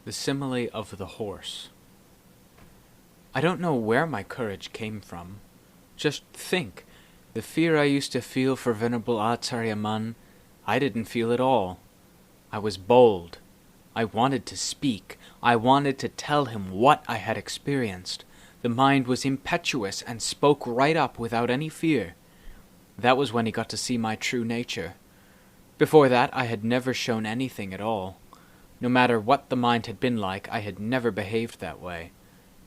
The Simile of the Horse. I don't know where my courage came from. Just think, the fear I used to feel for Venerable Acharya Mun, I didn't feel at all. I was bold. I wanted to speak. I wanted to tell him what I had experienced. The mind was impetuous and spoke right up without any fear. That was when he got to see my true nature. Before that, I had never shown anything at all. No matter what the mind had been like, I had never behaved that way.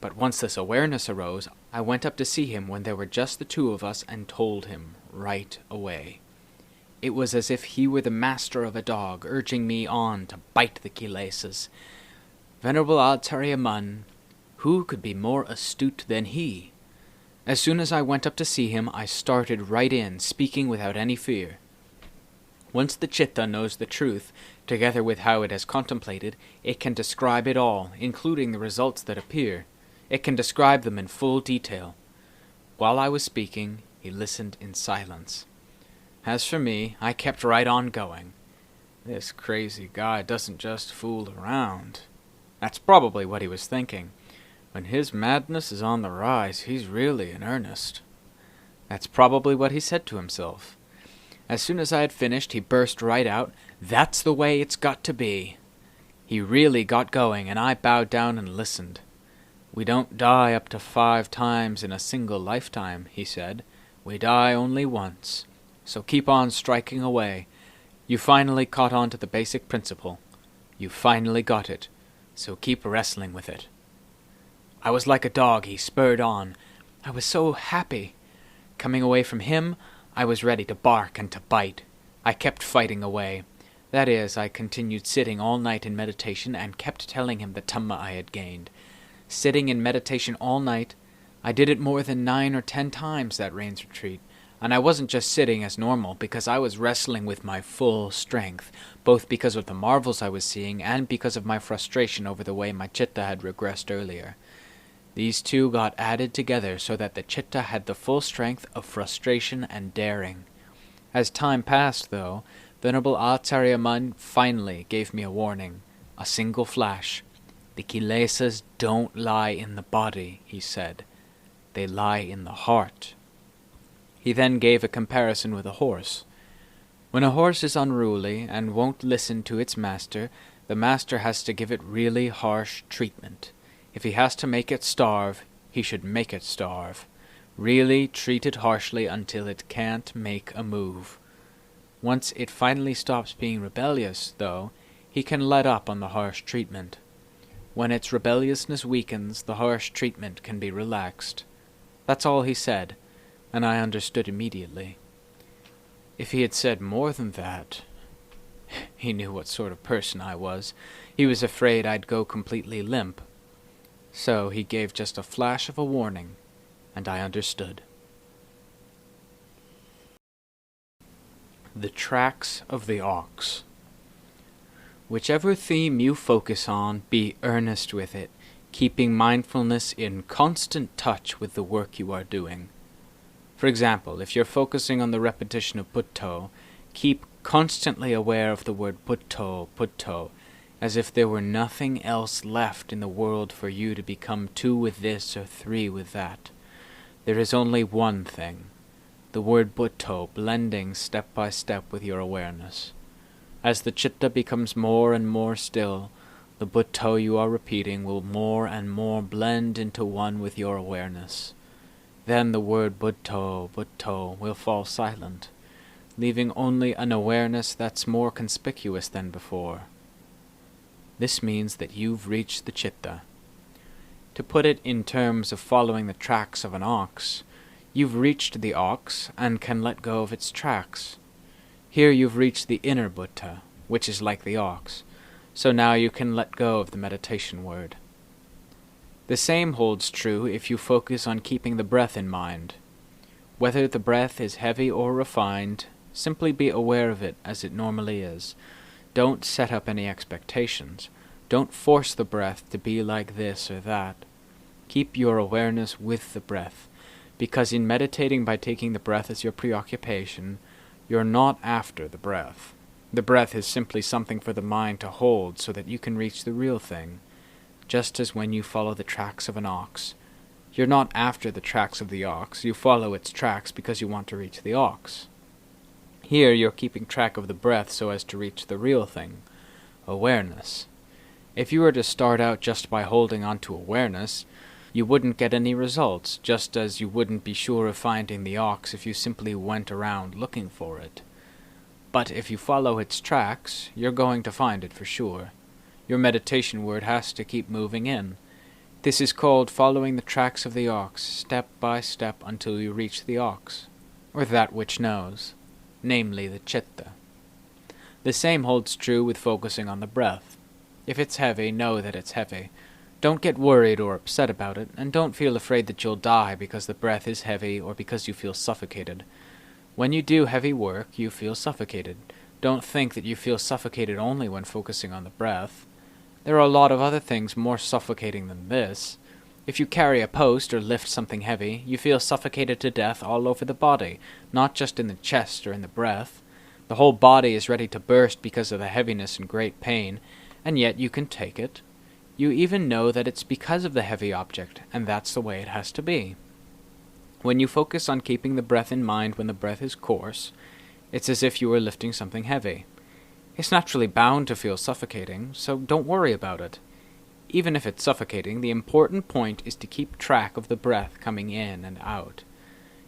But once this awareness arose, I went up to see him when there were just the two of us and told him right away. It was as if he were the master of a dog, urging me on to bite the kilesas. Venerable Acharya Mun, who could be more astute than he? As soon as I went up to see him, I started right in, speaking without any fear. Once the chitta knows the truth, together with how it has contemplated, it can describe it all, including the results that appear. It can describe them in full detail. While I was speaking, he listened in silence. As for me, I kept right on going. This crazy guy doesn't just fool around. That's probably what he was thinking. When his madness is on the rise, he's really in earnest. That's probably what he said to himself. As soon as I had finished, he burst right out, "That's the way it's got to be." He really got going, and I bowed down and listened. "We don't die up to 5 times in a single lifetime," he said. "We die only once. So keep on striking away. You finally caught on to the basic principle. You finally got it. So keep wrestling with it." I was like a dog. He spurred on. I was so happy. Coming away from him, I was ready to bark and to bite. I kept fighting away. That is, I continued sitting all night in meditation and kept telling him the Dhamma I had gained. Sitting in meditation all night, I did it more than 9 or 10 times that rains retreat, and I wasn't just sitting as normal because I was wrestling with my full strength, both because of the marvels I was seeing and because of my frustration over the way my chitta had regressed earlier. These two got added together so that the chitta had the full strength of frustration and daring. As time passed, though, Venerable Acharya Mun finally gave me a warning, a single flash. "The kilesas don't lie in the body," he said. "They lie in the heart." He then gave a comparison with a horse. When a horse is unruly and won't listen to its master, the master has to give it really harsh treatment. If he has to make it starve, he should make it starve. Really treat it harshly until it can't make a move. Once it finally stops being rebellious, though, he can let up on the harsh treatment. When its rebelliousness weakens, the harsh treatment can be relaxed. That's all he said, and I understood immediately. If he had said more than that, he knew what sort of person I was. He was afraid I'd go completely limp. So he gave just a flash of a warning, and I understood. The Tracks of the Ox. Whichever theme you focus on, be earnest with it, keeping mindfulness in constant touch with the work you are doing. For example, if you're focusing on the repetition of Bhutto, keep constantly aware of the word Bhutto, Bhutto, as if there were nothing else left in the world for you to become 2 with this or 3 with that. There is only one thing, the word Bhutto blending step by step with your awareness. As the chitta becomes more and more still, the Bhutto you are repeating will more and more blend into one with your awareness. Then the word Bhutto, Bhutto will fall silent, leaving only an awareness that's more conspicuous than before. This means that you've reached the chitta. To put it in terms of following the tracks of an ox, you've reached the ox and can let go of its tracks. Here you've reached the inner Bhutta, which is like the ox, so now you can let go of the meditation word. The same holds true if you focus on keeping the breath in mind. Whether the breath is heavy or refined, simply be aware of it as it normally is. Don't set up any expectations. Don't force the breath to be like this or that. Keep your awareness with the breath, because in meditating by taking the breath as your preoccupation, you're not after the breath. The breath is simply something for the mind to hold so that you can reach the real thing. just as when you follow the tracks of an ox. You're not after the tracks of the ox, you follow its tracks because you want to reach the ox. Here you're keeping track of the breath so as to reach the real thing, awareness. If you were to start out just by holding on to awareness, you wouldn't get any results, just as you wouldn't be sure of finding the ox if you simply went around looking for it. But if you follow its tracks, you're going to find it for sure. Your meditation word has to keep moving in. This is called following the tracks of the ox, step by step until you reach the ox, or that which knows, namely the chitta. The same holds true with focusing on the breath. If it's heavy, know that it's heavy. Don't get worried or upset about it, and don't feel afraid that you'll die because the breath is heavy or because you feel suffocated. When you do heavy work, you feel suffocated. Don't think that you feel suffocated only when focusing on the breath. There are a lot of other things more suffocating than this. If you carry a post or lift something heavy, you feel suffocated to death all over the body, not just in the chest or in the breath. The whole body is ready to burst because of the heaviness and great pain, and yet you can take it. You even know that it's because of the heavy object, and that's the way it has to be. When you focus on keeping the breath in mind when the breath is coarse, it's as if you were lifting something heavy. It's naturally bound to feel suffocating, so don't worry about it. Even if it's suffocating, the important point is to keep track of the breath coming in and out.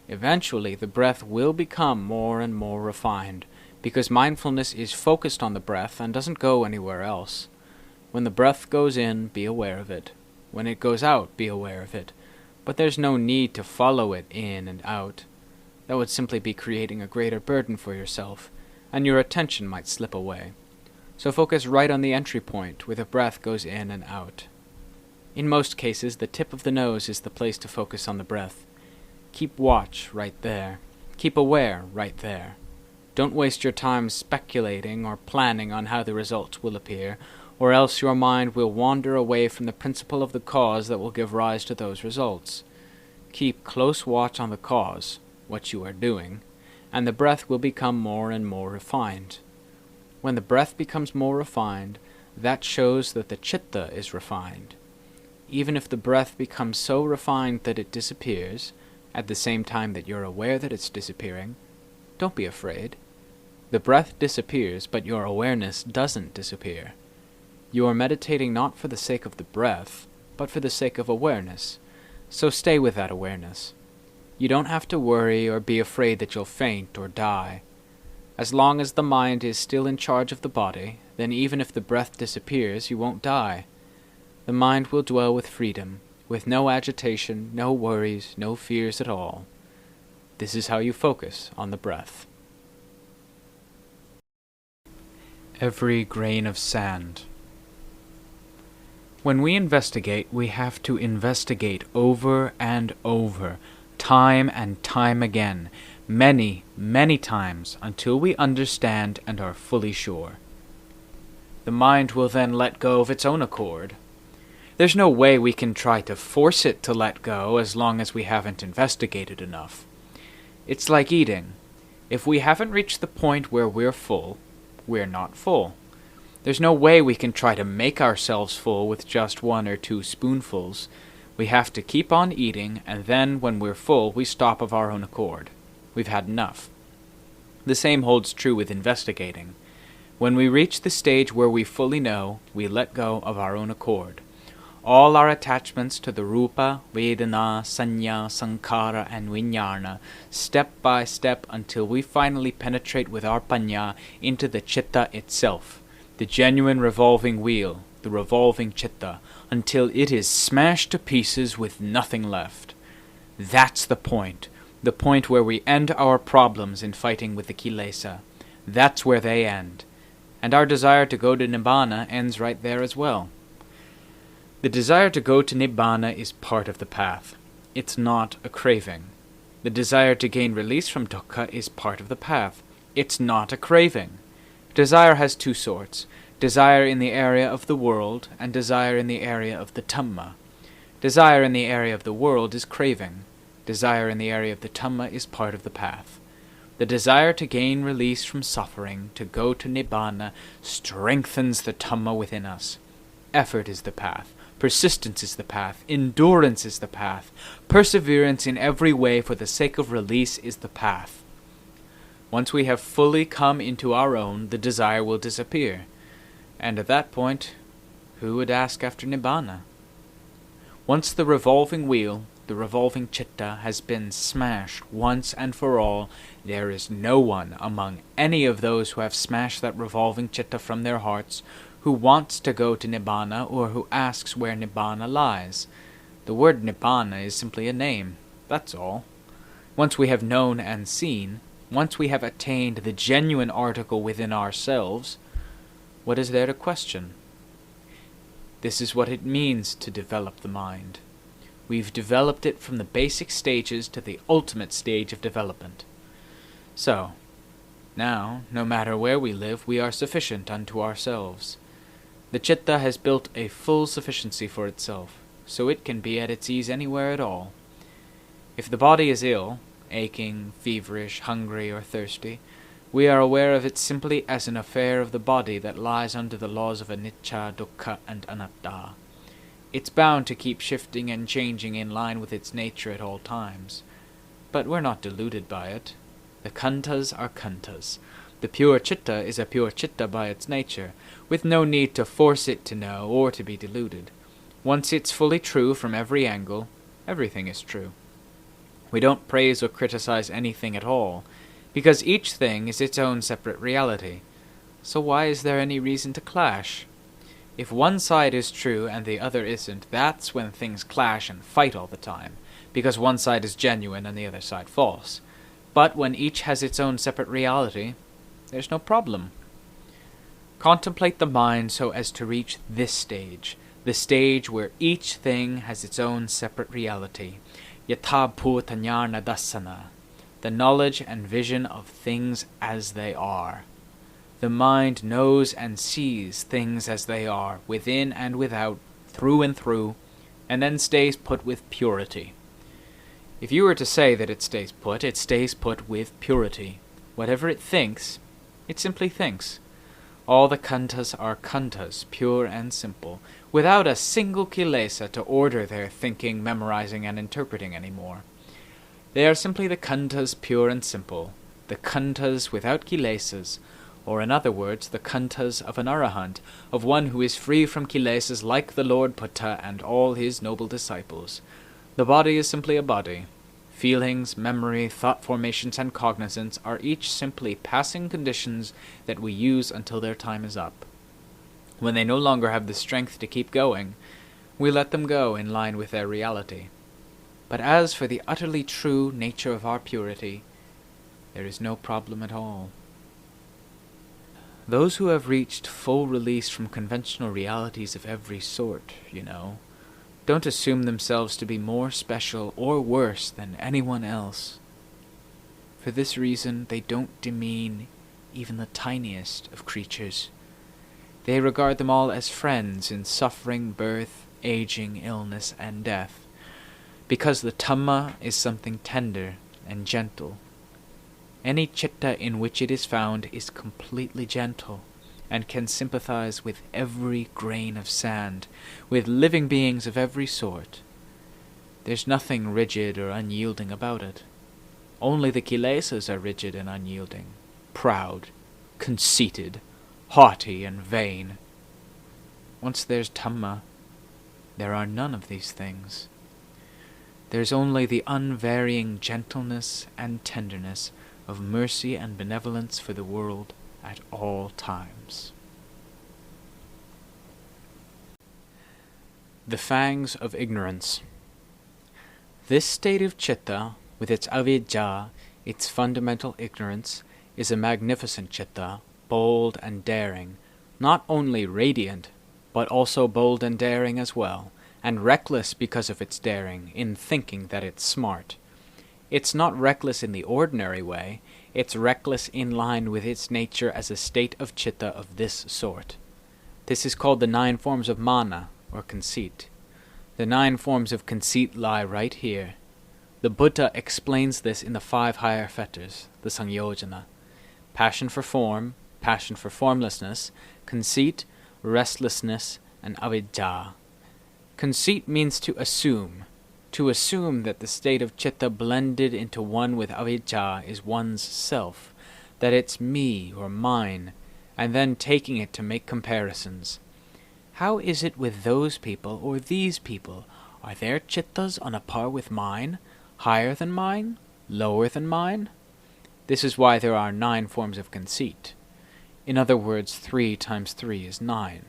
Eventually, the breath will become more and more refined, because mindfulness is focused on the breath and doesn't go anywhere else. When the breath goes in, be aware of it. When it goes out, be aware of it. But there's no need to follow it in and out. That would simply be creating a greater burden for yourself, and your attention might slip away. So focus right on the entry point where the breath goes in and out. In most cases, the tip of the nose is the place to focus on the breath. Keep watch right there. Keep aware right there. Don't waste your time speculating or planning on how the results will appear, or else your mind will wander away from the principle of the cause that will give rise to those results. Keep close watch on the cause, what you are doing, and the breath will become more and more refined. When the breath becomes more refined, that shows that the chitta is refined. Even if the breath becomes so refined that it disappears, at the same time that you're aware that it's disappearing, don't be afraid. The breath disappears, but your awareness doesn't disappear. You are meditating not for the sake of the breath, but for the sake of awareness, so stay with that awareness. You don't have to worry or be afraid that you'll faint or die. As long as the mind is still in charge of the body, then even if the breath disappears, you won't die. The mind will dwell with freedom, with no agitation, no worries, no fears at all. This is how you focus on the breath. Every grain of sand. When we investigate, we have to investigate over and over, time and time again, many, many times, until we understand and are fully sure. The mind will then let go of its own accord. There's no way we can try to force it to let go as long as we haven't investigated enough. It's like eating. If we haven't reached the point where we're full, we're not full. There's no way we can try to make ourselves full with just 1 or 2 spoonfuls. We have to keep on eating, and then when we're full, we stop of our own accord. We've had enough. The same holds true with investigating. When we reach the stage where we fully know, we let go of our own accord. All our attachments to the rupa, vedana, sanya, sankhara, and vijnana, step by step until we finally penetrate with our panya into the chitta itself, the genuine revolving wheel, the revolving chitta, until it is smashed to pieces with nothing left. That's the point where we end our problems in fighting with the kilesa. That's where they end. And our desire to go to Nibbana ends right there as well. The desire to go to Nibbana is part of the path. It's not a craving. The desire to gain release from dukkha is part of the path. It's not a craving. Desire has 2 sorts, desire in the area of the world and desire in the area of the Dhamma. Desire in the area of the world is craving. Desire in the area of the Dhamma is part of the path. The desire to gain release from suffering, to go to Nibbana, strengthens the Dhamma within us. Effort is the path. Persistence is the path. Endurance is the path. Perseverance in every way for the sake of release is the path. Once we have fully come into our own, the desire will disappear. And at that point, who would ask after Nibbana? Once the revolving wheel, the revolving citta, has been smashed once and for all, there is no one among any of those who have smashed that revolving citta from their hearts who wants to go to Nibbana or who asks where Nibbana lies. The word Nibbana is simply a name, that's all. Once we have known and seen, once we have attained the genuine article within ourselves, what is there to question? This is what it means to develop the mind. We've developed it from the basic stages to the ultimate stage of development. So, now, no matter where we live, we are sufficient unto ourselves. The citta has built a full sufficiency for itself, so it can be at its ease anywhere at all. If the body is ill, aching, feverish, hungry, or thirsty, we are aware of it simply as an affair of the body that lies under the laws of anicca, dukkha, and anatta. It's bound to keep shifting and changing in line with its nature at all times. But we're not deluded by it. The khandhas are khandhas. The pure citta is a pure citta by its nature, with no need to force it to know or to be deluded. Once it's fully true from every angle, everything is true. We don't praise or criticize anything at all, because each thing is its own separate reality. So why is there any reason to clash? If one side is true and the other isn't, that's when things clash and fight all the time, because one side is genuine and the other side false. But when each has its own separate reality, there's no problem. Contemplate the mind so as to reach this stage, the stage where each thing has its own separate reality, yatha bhuta jnana dassana, the knowledge and vision of things as they are. The mind knows and sees things as they are, within and without, through and through, and then stays put with purity. If you were to say that it stays put with purity. Whatever it thinks, it simply thinks. All the khandhas are khandhas, pure and simple, without a single kilesa to order their thinking, memorizing, and interpreting any more. They are simply the khandhas pure and simple, the khandhas without kilesas, or in other words, the khandhas of an arahant, of one who is free from kilesas like the Lord Buddha and all his noble disciples. The body is simply a body. Feelings, memory, thought formations, and cognizance are each simply passing conditions that we use until their time is up. When they no longer have the strength to keep going, we let them go in line with their reality. But as for the utterly true nature of our purity, there is no problem at all. Those who have reached full release from conventional realities of every sort, don't assume themselves to be more special or worse than anyone else. For this reason, they don't demean even the tiniest of creatures. They regard them all as friends in suffering, birth, aging, illness, and death, because the Dhamma is something tender and gentle. Any citta in which it is found is completely gentle, and can sympathize with every grain of sand, with living beings of every sort. There's nothing rigid or unyielding about it. Only the kilesas are rigid and unyielding, proud, conceited, haughty, and vain. Once there's Dhamma, there are none of these things. There's only the unvarying gentleness and tenderness of mercy and benevolence for the world at all times. The Fangs of Ignorance. This state of citta, with its avidya, its fundamental ignorance, is a magnificent citta, bold and daring, not only radiant, but also bold and daring as well, and reckless because of its daring, in thinking that it's smart. It's not reckless in the ordinary way, it's reckless in line with its nature as a state of citta of this sort. This is called the 9 forms of mana, or conceit. The 9 forms of conceit lie right here. The Buddha explains this in the 5 higher fetters, the Sangyojana. Passion for form, passion for formlessness, conceit, restlessness, and avidya. Conceit means to assume that the state of citta blended into one with avijja is one's self, that it's me or mine, and then taking it to make comparisons. How is it with those people or these people? Are their cittas on a par with mine, higher than mine, lower than mine? This is why there are 9 forms of conceit. In other words, 3 times 3 is 9.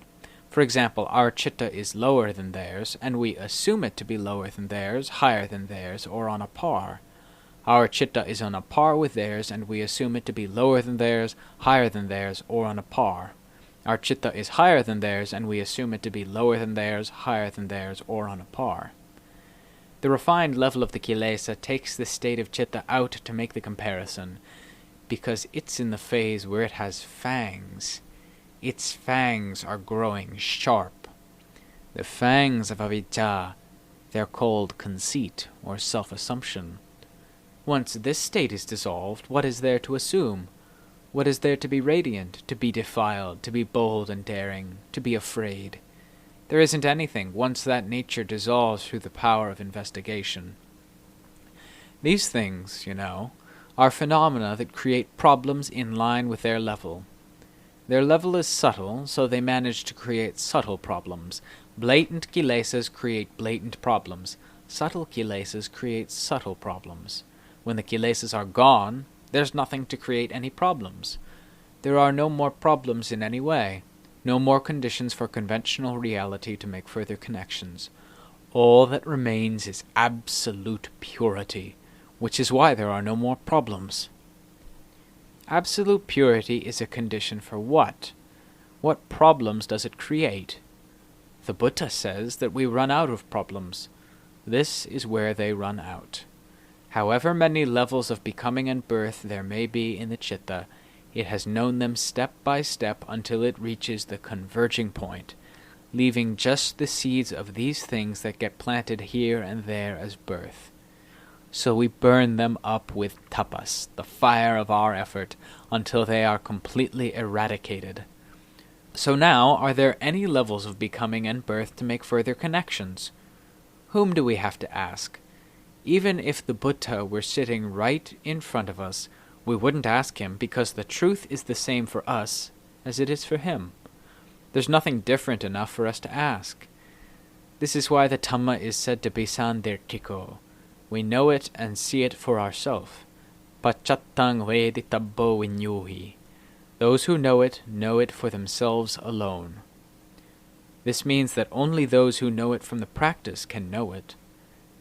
For example, our citta is lower than theirs, and we assume it to be lower than theirs, higher than theirs, or on a par. Our citta is on a par with theirs, and we assume it to be lower than theirs, higher than theirs, or on a par. Our citta is higher than theirs, and we assume it to be lower than theirs, higher than theirs, or on a par. The refined level of the kilesa takes the state of citta out to make the comparison, because it's in the phase where it has fangs. Its fangs are growing sharp. The fangs of avijja, they're called conceit, or self-assumption. Once this state is dissolved, what is there to assume? What is there to be radiant, to be defiled, to be bold and daring, to be afraid? There isn't anything once that nature dissolves through the power of investigation. These things, are phenomena that create problems in line with their level. Their level is subtle, so they manage to create subtle problems. Blatant kilesas create blatant problems. Subtle kilesas create subtle problems. When the kilesas are gone, there's nothing to create any problems. There are no more problems in any way, no more conditions for conventional reality to make further connections. All that remains is absolute purity, which is why there are no more problems. Absolute purity is a condition for what? What problems does it create? The Buddha says that we run out of problems. This is where they run out. However many levels of becoming and birth there may be in the citta, it has known them step by step until it reaches the converging point, leaving just the seeds of these things that get planted here and there as birth. So we burn them up with tapas, the fire of our effort, until they are completely eradicated. So now, are there any levels of becoming and birth to make further connections? Whom do we have to ask? Even if the Buddha were sitting right in front of us, we wouldn't ask him because the truth is the same for us as it is for him. There's nothing different enough for us to ask. This is why the Dhamma is said to be sandirtiko. We know it and see it for ourselves. Pachattang veditabbo vinyuhi. Those who know it for themselves alone. This means that only those who know it from the practice can know it.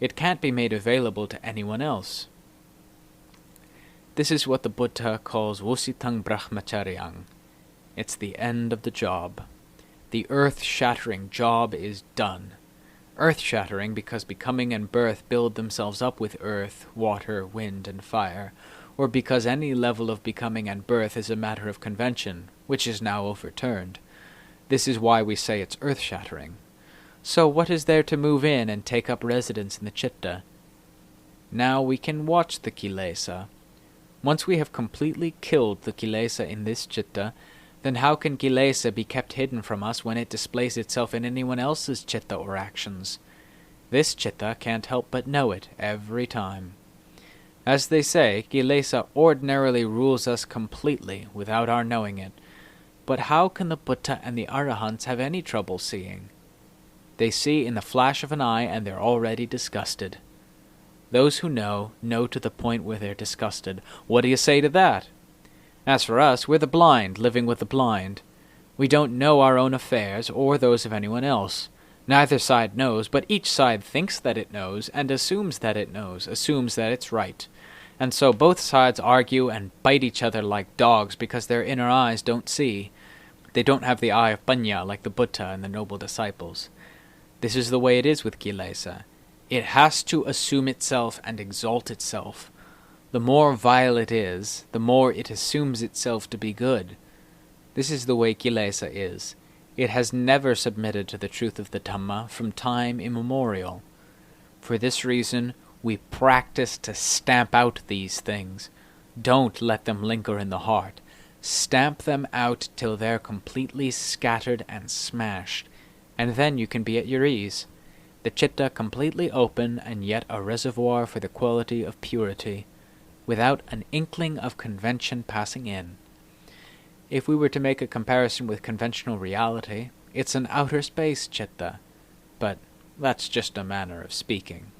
It can't be made available to anyone else. This is what the Buddha calls vusitang brahmacharyang. It's the end of the job. The earth-shattering job is done. Earth-shattering because becoming and birth build themselves up with earth, water, wind, and fire, or because any level of becoming and birth is a matter of convention, which is now overturned. This is why we say it's earth-shattering. So what is there to move in and take up residence in the citta? Now we can watch the kilesa. Once we have completely killed the kilesa in this citta, then how can kilesa be kept hidden from us when it displays itself in anyone else's citta or actions? This citta can't help but know it every time. As they say, kilesa ordinarily rules us completely without our knowing it. But how can the Buddha and the Arahants have any trouble seeing? They see in the flash of an eye and they're already disgusted. Those who know to the point where they're disgusted. What do you say to that? As for us, we're the blind living with the blind. We don't know our own affairs or those of anyone else. Neither side knows, but each side thinks that it knows and assumes that it knows, assumes that it's right. And so both sides argue and bite each other like dogs because their inner eyes don't see. They don't have the eye of Panya like the Buddha and the noble disciples. This is the way it is with kilesa. It has to assume itself and exalt itself. The more vile it is, the more it assumes itself to be good. This is the way kilesa is. It has never submitted to the truth of the Dhamma from time immemorial. For this reason, we practice to stamp out these things. Don't let them linger in the heart. Stamp them out till they're completely scattered and smashed, and then you can be at your ease. the citta completely open and yet a reservoir for the quality of purity, without an inkling of convention passing in. If we were to make a comparison with conventional reality, it's an outer space citta, but that's just a manner of speaking.